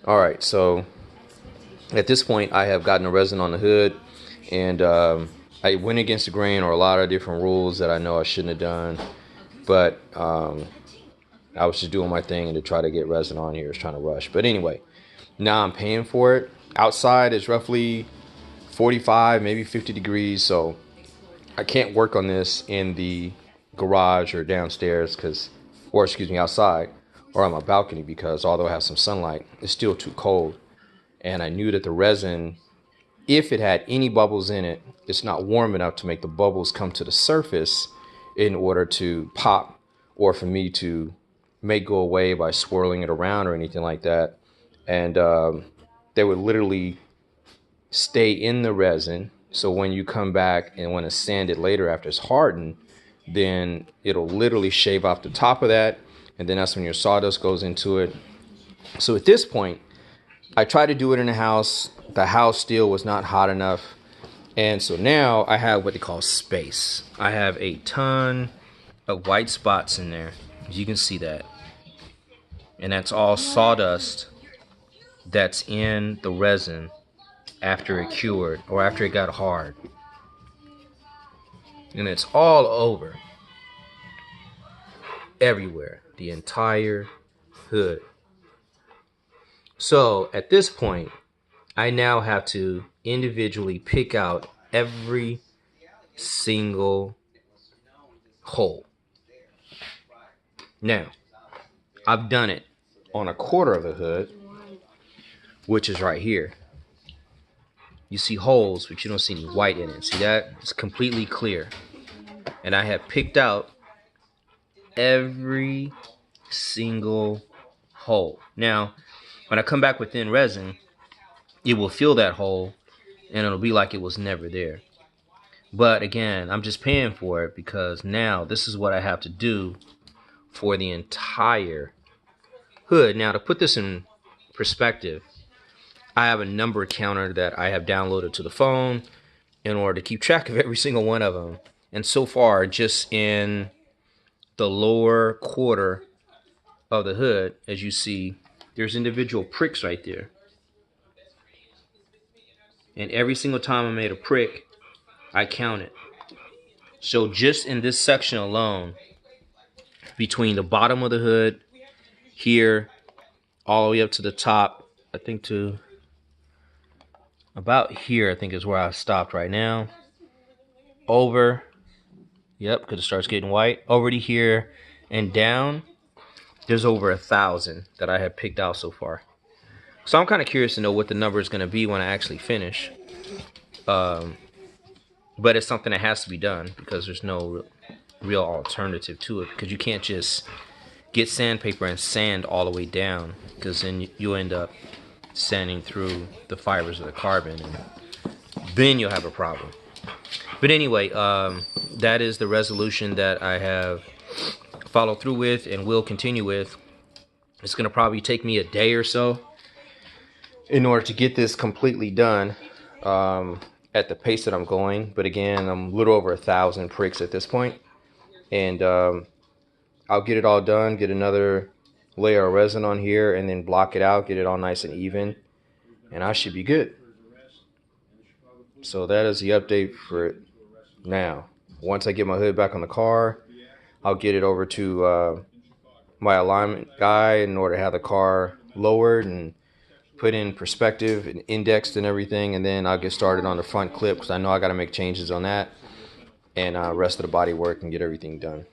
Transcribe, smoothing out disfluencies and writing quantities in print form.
All right, so at this point, I have gotten the resin on the hood, and I went against the grain or a lot of different rules that I know I shouldn't have done, but I was just doing my thing and to try to get resin on here, I was trying to rush. But anyway, now I'm paying for it. Outside is roughly 45, maybe 50 degrees, so I can't work on this in the garage or downstairs or excuse me, outside or on my balcony because although I have some sunlight, it's still too cold. And I knew that the resin, if it had any bubbles in it, it's not warm enough to make the bubbles come to the surface in order to pop or for me to make go away by swirling it around or anything like that. And they would literally stay in the resin. So when you come back and want to sand it later after it's hardened, then it'll literally shave off the top of that. And then that's when your sawdust goes into it. So at this point, I tried to do it in the house. The house still was not hot enough. And so now I have what they call space. I have a ton of white spots in there. As you can see that. And that's all sawdust that's in the resin after it cured or after it got hard. And it's all over. Everywhere. The entire hood. So at this point, I now have to individually pick out every single hole. Now, I've done it on a quarter of the hood, which is right here. You see holes, but you don't see any white in it. See that? It's completely clear. And I have picked out every single hole. Now, when I come back with thin resin, it will fill that hole and it'll be like it was never there. But again, I'm just paying for it because now this is what I have to do for the entire hood. Now, to put this in perspective, I have a number counter that I have downloaded to the phone in order to keep track of every single one of them. And so far, just in the lower quarter of the hood, as you see, there's individual pricks right there. And every single time I made a prick, I count it. So just in this section alone, between the bottom of the hood, here, all the way up to the top, I think to about here, I think is where I stopped right now. Over, yep, because it starts getting white. Over to here and down, there's over 1,000 that I have picked out so far. So I'm kind of curious to know what the number is going to be when I actually finish. But it's something that has to be done because there's no real alternative to it. Because you can't just get sandpaper and sand all the way down, because then you'll end up sanding through the fibers of the carbon, and then you'll have a problem. But anyway, that is the resolution that I have followed through with and will continue with. It's going to probably take me a day or so in order to get this completely done at the pace that I'm going. But again, I'm a little over 1,000 pricks at this point. And I'll get it all done, get another layer of resin on here, and then block it out, get it all nice and even, and I should be good. So that is the update for it now. Once I get my hood back on the car, I'll get it over to my alignment guy in order to have the car lowered and put in perspective and indexed and everything, and then I'll get started on the front clip because I know I got to make changes on that and rest of the body work and get everything done.